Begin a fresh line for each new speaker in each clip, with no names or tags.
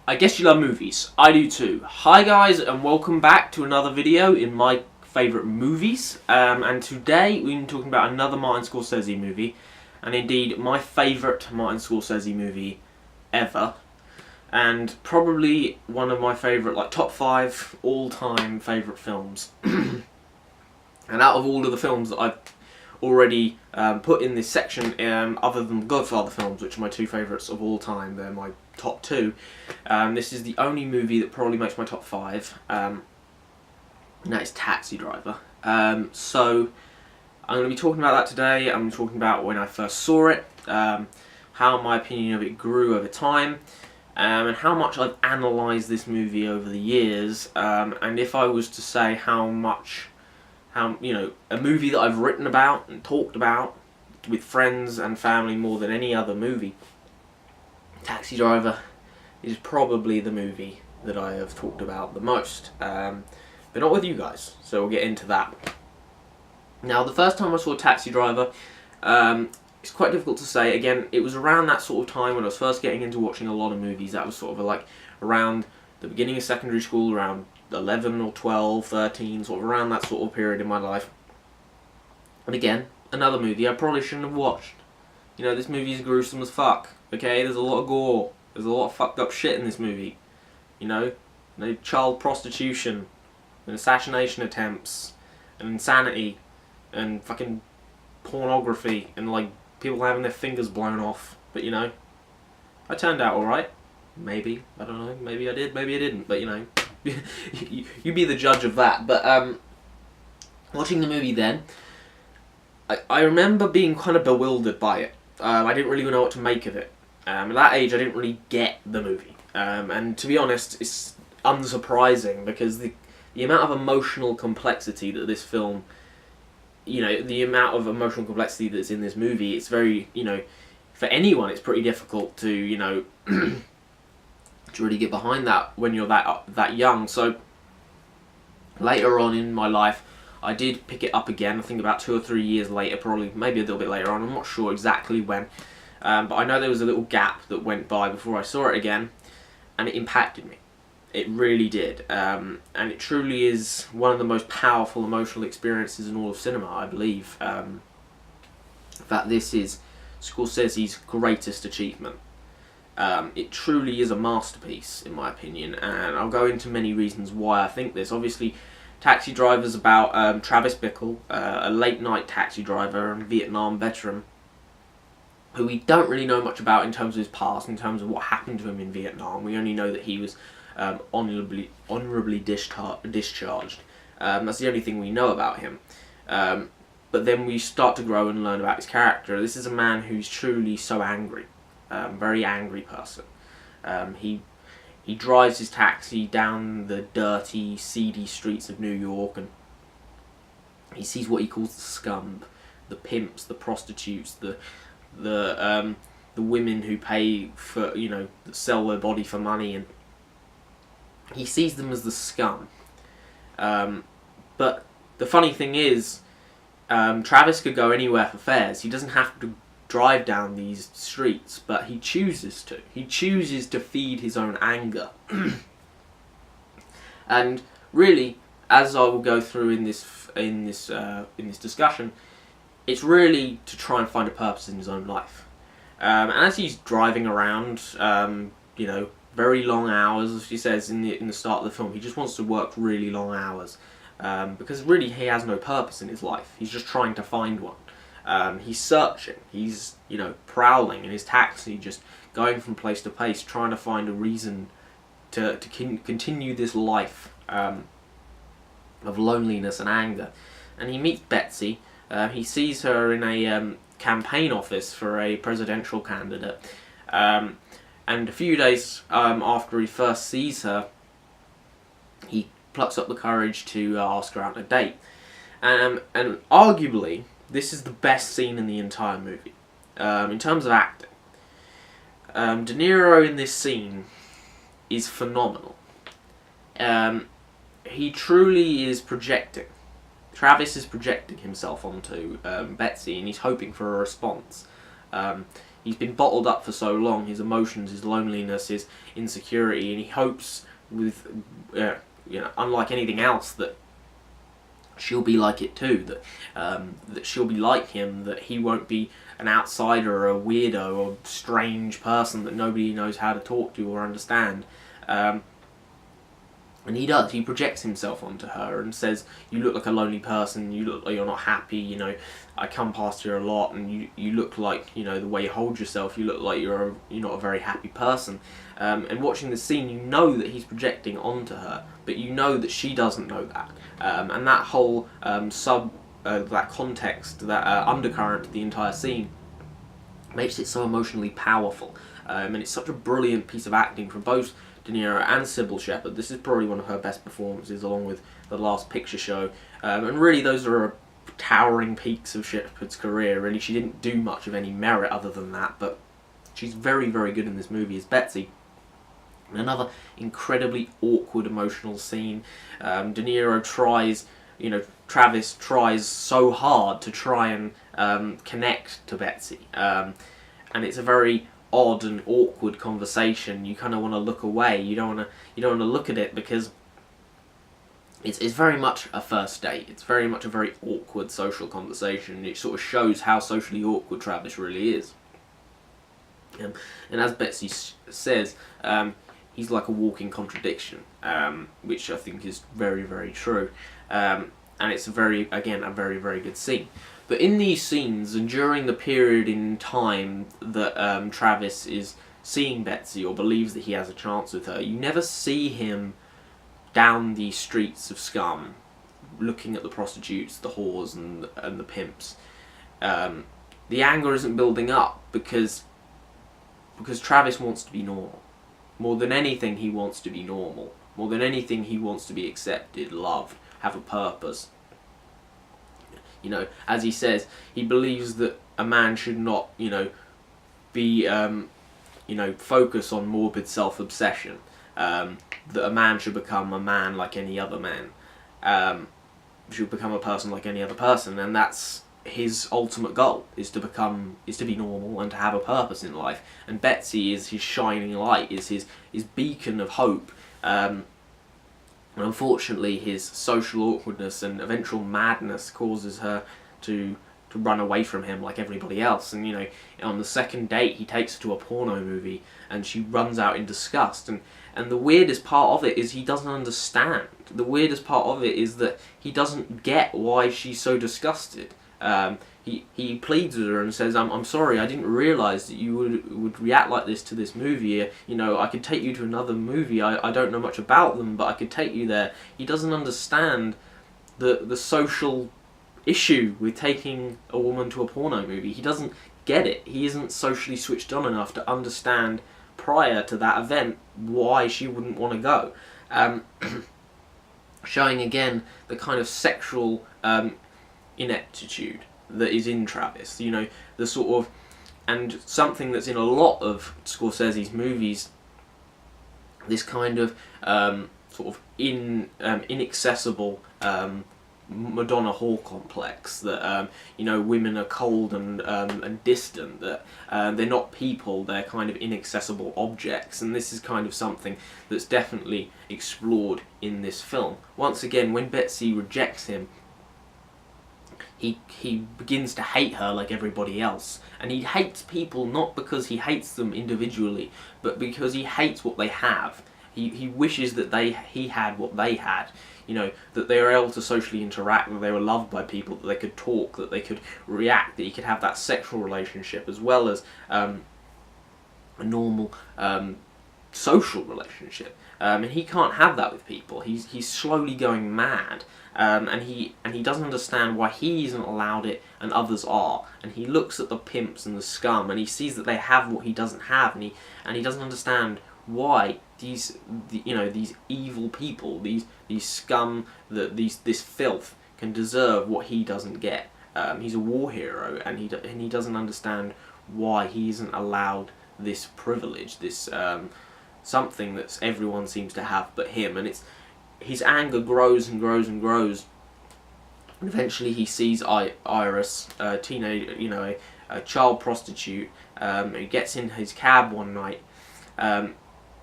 I guess you love movies. I do too. Hi guys, and welcome back to another video in my favourite movies. And today we're going to be talking about another Martin Scorsese movie, and indeed my favourite Martin Scorsese movie ever, and probably one of my favourite, like top 5 all-time favourite films. And out of all of the films that I've already put in this section, other than the Godfather films, which are my 2 favourites of all time, they're my top 2. This is the only movie that probably makes my top 5, and that is Taxi Driver. So I'm going to be talking about that today. I'm talking about when I first saw it, how my opinion of it grew over time, and how much I've analysed this movie over the years, and if I was to say how a movie that I've written about and talked about with friends and family more than any other movie, Taxi Driver is probably the movie that I have talked about the most, but not with you guys, so we'll get into that. Now, the first time I saw Taxi Driver, it's quite difficult to say. Again, it was around that sort of time when I was first getting into watching a lot of movies. That was sort of like around the beginning of secondary school, around 11 or 12, 13, sort of around that sort of period in my life. And again, another movie I probably shouldn't have watched. You know, this movie is gruesome as fuck, okay? There's a lot of gore. There's a lot of fucked up shit in this movie. You know, child prostitution, and assassination attempts, and insanity, and fucking pornography, and like people having their fingers blown off. But you know, I turned out alright. Maybe. I don't know. Maybe I did, maybe I didn't. But you know, you be the judge of that. But watching the movie then, I remember being kind of bewildered by it. I didn't really know what to make of it. At that age, I didn't really get the movie. And to be honest, it's unsurprising because the amount of emotional complexity that this film, the amount of emotional complexity that's in this movie, it's very, for anyone, it's pretty difficult to, to really get behind that when you're that young. So later on in my life, I did pick it up again. I think about 2 or 3 years later, probably maybe a little bit later on. I'm not sure exactly when, but I know there was a little gap that went by before I saw it again, and it impacted me. It really did, and it truly is one of the most powerful emotional experiences in all of cinema, I believe. In fact, this is Scorsese's greatest achievement. It truly is a masterpiece, in my opinion, and I'll go into many reasons why I think this. Obviously, Taxi Driver's about Travis Bickle, a late-night taxi driver and Vietnam veteran, who we don't really know much about in terms of his past, in terms of what happened to him in Vietnam. We only know that he was honourably discharged. That's the only thing we know about him. But then we start to grow and learn about his character. This is a man who's truly so angry, very angry person. He drives his taxi down the dirty, seedy streets of New York, and he sees what he calls the scum, the pimps, the prostitutes, the women who pay for, that sell their body for money, and he sees them as the scum. But the funny thing is, Travis could go anywhere for fares. He doesn't have to drive down these streets, but he chooses to. He chooses to feed his own anger. And really, as I will go through in this discussion, it's really to try and find a purpose in his own life. And as he's driving around, very long hours, as he says in the start of the film, he just wants to work really long hours, because really he has no purpose in his life. He's just trying to find one. He's searching. He's prowling in his taxi, just going from place to place, trying to find a reason to continue this life of loneliness and anger. And he meets Betsy. He sees her in a campaign office for a presidential candidate. And a few days after he first sees her, he plucks up the courage to ask her out on a date. And arguably, this is the best scene in the entire movie, in terms of acting. De Niro in this scene is phenomenal. He truly is projecting. Travis is projecting himself onto Betsy, and he's hoping for a response. he's been bottled up for so long, his emotions, his loneliness, his insecurity, and he hopes with, unlike anything else, that she'll be like it too, that she'll be like him, that he won't be an outsider or a weirdo or strange person that nobody knows how to talk to or understand. And he does. He projects himself onto her and says, "You look like a lonely person. You look like you're not happy. You know, I come past here a lot, and you look like, you know, the way you hold yourself. You look like you're not a very happy person." And watching the scene, you know that he's projecting onto her, but you know that she doesn't know that. And that whole that context, that undercurrent to the entire scene, makes it so emotionally powerful. And it's such a brilliant piece of acting from both De Niro and Sybil Shepherd. This is probably one of her best performances, along with The Last Picture Show. And really, those are towering peaks of Shepherd's career. Really, she didn't do much of any merit other than that, but she's very, very good in this movie as Betsy. And another incredibly awkward emotional scene. De Niro tries, Travis tries so hard to try and connect to Betsy. And it's a very odd and awkward conversation. You kind of want to look away. You don't want to look at it, because it's very much a first date. It's very much a very awkward social conversation. It sort of shows how socially awkward Travis really is. And as Betsy says, he's like a walking contradiction, which I think is very, very true. And it's a very, very good scene. But in these scenes, and during the period in time that Travis is seeing Betsy, or believes that he has a chance with her, you never see him down the streets of Scum, looking at the prostitutes, the whores, and the pimps. The anger isn't building up because Travis wants to be normal. More than anything, he wants to be normal. More than anything, he wants to be accepted, loved, have a purpose. As he says, he believes that a man should not, be, focus on morbid self-obsession. That a man should become a man like any other man. Should become a person like any other person, and that's his ultimate goal, is to be normal and to have a purpose in life. And Betsy is his shining light, is his beacon of hope. And unfortunately, his social awkwardness and eventual madness causes her to run away from him like everybody else. And on the second date, he takes her to a porno movie, and she runs out in disgust. And the weirdest part of it is he doesn't understand. The weirdest part of it is that he doesn't get why she's so disgusted. He pleads with her and says, I'm sorry, I didn't realise that you would react like this to this movie. I could take you to another movie. I don't know much about them, but I could take you there. He doesn't understand the social issue with taking a woman to a porno movie. He doesn't get it. He isn't socially switched on enough to understand prior to that event why she wouldn't want to go. Showing again the kind of sexual ineptitude that is in Travis, the sort of, and something that's in a lot of Scorsese's movies, this kind of sort of inaccessible Madonna Hall complex, that women are cold and distant, that they're not people, they're kind of inaccessible objects. And this is kind of something that's definitely explored in this film. Once again, when Betsy rejects him, he begins to hate her like everybody else. And he hates people not because he hates them individually, but because he hates what they have. He wishes that he had what they had. That they were able to socially interact, that they were loved by people, that they could talk, that they could react, that he could have that sexual relationship as well as a normal social relationship. And he can't have that with people. He's slowly going mad. And he doesn't understand why he isn't allowed it and others are. And he looks at the pimps and the scum, and he sees that they have what he doesn't have, and he doesn't understand why these evil people, these scum, this filth can deserve what he doesn't get. He's a war hero, and he doesn't understand why he isn't allowed this privilege, this something that everyone seems to have but him. And his anger grows and grows and grows, and eventually he sees Iris, a a child prostitute. He gets in his cab one night, and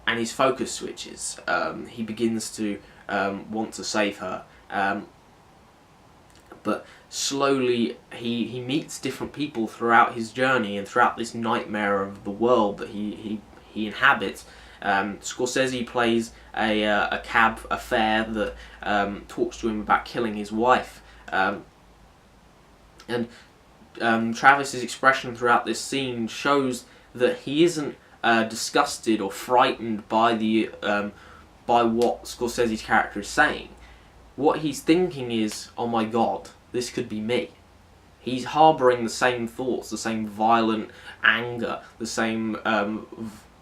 his focus switches. He begins to want to save her, but slowly he meets different people throughout his journey and throughout this nightmare of the world that he inhabits. Scorsese plays a cab affair that talks to him about killing his wife, and Travis's expression throughout this scene shows that he isn't disgusted or frightened by by what Scorsese's character is saying. What he's thinking is, oh my god, this could be me. He's harbouring the same thoughts, the same violent anger, the same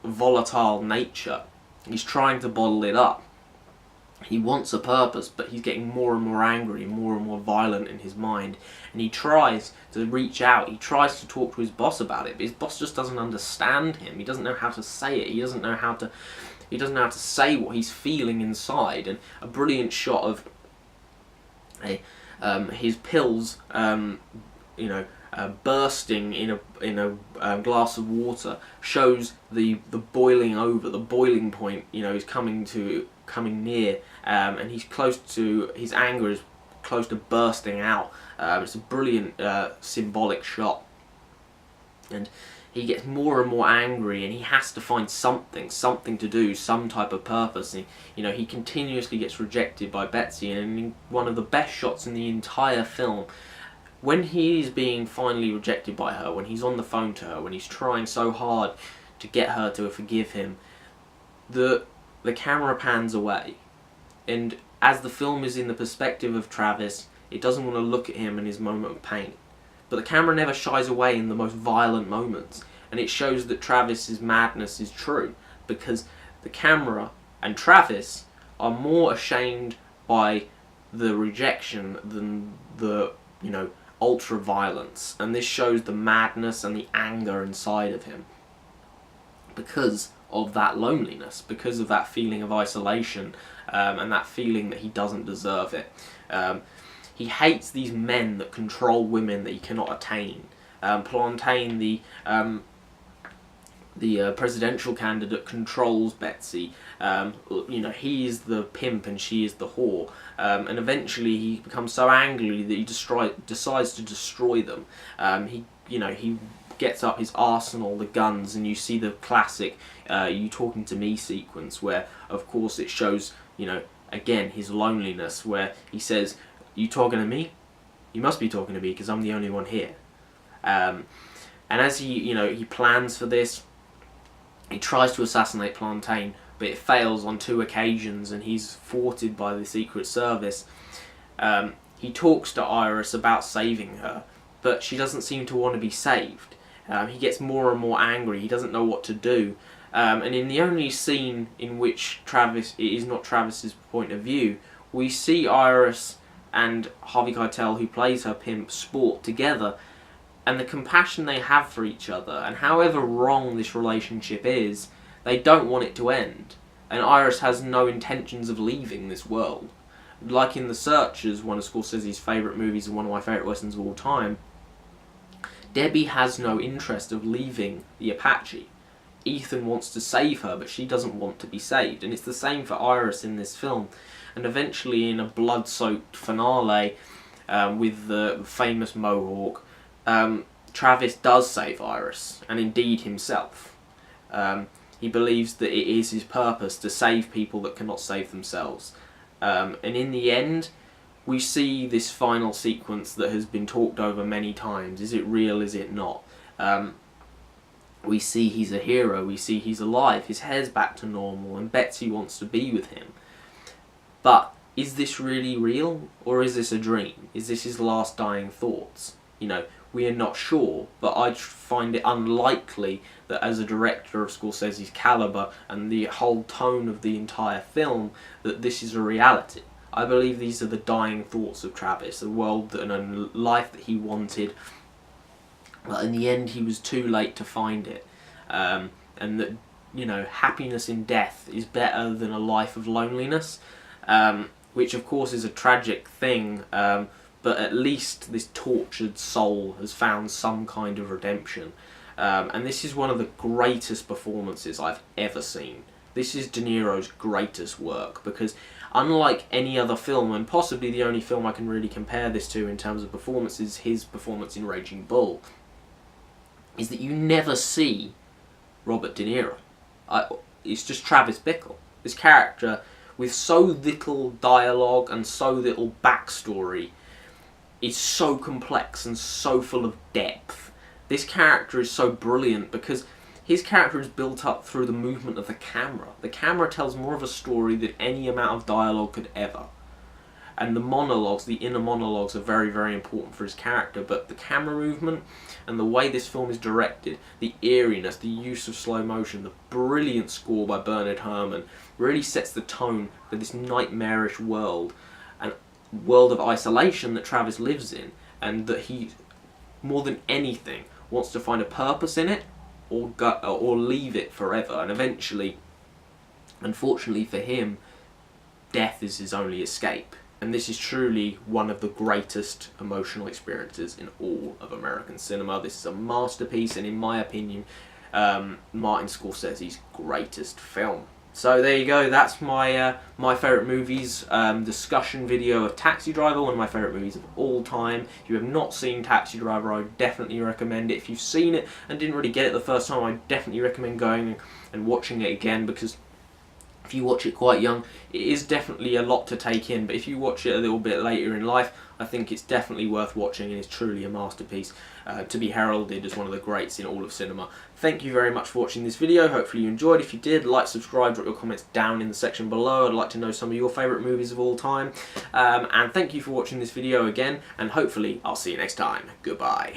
volatile nature. He's trying to bottle it up. He wants a purpose, but he's getting more and more angry and more violent in his mind. And he tries to reach out, he tries to talk to his boss about it, but his boss just doesn't understand him. He doesn't know how to say it. He doesn't know how to say what he's feeling inside. And a brilliant shot of his pills, bursting in a glass of water shows the boiling over, the boiling point. Is coming near, and his anger is close to bursting out. It's a brilliant symbolic shot, and he gets more and more angry, and he has to find something to do, some type of purpose. And, he continuously gets rejected by Betsy, and in one of the best shots in the entire film, when he is being finally rejected by her, when he's on the phone to her, when he's trying so hard to get her to forgive him, the camera pans away, and as the film is in the perspective of Travis, it doesn't want to look at him in his moment of pain. But the camera never shies away in the most violent moments, and it shows that Travis's madness is true, because the camera and Travis are more ashamed by the rejection than the, ultra-violence. And this shows the madness and the anger inside of him because of that loneliness, because of that feeling of isolation, and that feeling that he doesn't deserve it. He hates these men that control women that he cannot attain. Plantain, the presidential candidate, controls Betsy. He is the pimp and she is the whore. And eventually he becomes so angry that he decides to destroy them. He gets up his arsenal, the guns, and you see the classic "You Talking to Me" sequence, where of course it shows, again, his loneliness, where he says, "You talking to me? You must be talking to me because I'm the only one here." And as he plans for this, he tries to assassinate Plantain, but it fails on 2 occasions, and he's thwarted by the Secret Service. He talks to Iris about saving her, but she doesn't seem to want to be saved. He gets more and more angry. He doesn't know what to do. And in the only scene in which it is not Travis's point of view, we see Iris and Harvey Keitel, who plays her pimp, sport together, and the compassion they have for each other, and however wrong this relationship is, they don't want it to end. And Iris has no intentions of leaving this world. Like in The Searchers, one of Scorsese's favourite movies and one of my favourite westerns of all time, Debbie has no interest of leaving the Apache. Ethan wants to save her, but she doesn't want to be saved. And it's the same for Iris in this film. And eventually, in a blood-soaked finale with the famous Mohawk, Travis does save Iris, and indeed himself. He believes that it is his purpose to save people that cannot save themselves. And in the end, we see this final sequence that has been talked over many times. Is it real? Is it not? We see he's a hero. We see he's alive. His hair's back to normal, and Betsy wants to be with him. But is this really real, or is this a dream? Is this his last dying thoughts? We are not sure, but I find it unlikely that as a director of Scorsese's calibre and the whole tone of the entire film, that this is a reality. I believe these are the dying thoughts of Travis, a world and a life that he wanted, but in the end he was too late to find it. And that, happiness in death is better than a life of loneliness, which of course is a tragic thing, but at least this tortured soul has found some kind of redemption. And this is one of the greatest performances I've ever seen. This is De Niro's greatest work, because unlike any other film, and possibly the only film I can really compare this to in terms of performances, his performance in Raging Bull, is that you never see Robert De Niro. It's just Travis Bickle. This character, with so little dialogue and so little backstory, is so complex and so full of depth. This character is so brilliant because his character is built up through the movement of the camera. The camera tells more of a story than any amount of dialogue could ever. And the monologues, the inner monologues, are very, very important for his character. But the camera movement and the way this film is directed, the eeriness, the use of slow motion, the brilliant score by Bernard Herrmann really sets the tone for this nightmarish world, and world of isolation that Travis lives in, and that he, more than anything, wants to find a purpose in it, or leave it forever. And eventually, unfortunately for him, death is his only escape. And this is truly one of the greatest emotional experiences in all of American cinema. This is a masterpiece, and in my opinion, Martin Scorsese's greatest film. So there you go, that's my my favourite movies discussion video of Taxi Driver, one of my favourite movies of all time. If you have not seen Taxi Driver, I would definitely recommend it. If you've seen it and didn't really get it the first time, I definitely recommend going and watching it again, because if you watch it quite young, it is definitely a lot to take in, but if you watch it a little bit later in life, I think it's definitely worth watching, and it's truly a masterpiece to be heralded as one of the greats in all of cinema. Thank you very much for watching this video. Hopefully you enjoyed. If you did, like, subscribe, drop your comments down in the section below. I'd like to know some of your favourite movies of all time. And thank you for watching this video again, and hopefully I'll see you next time. Goodbye.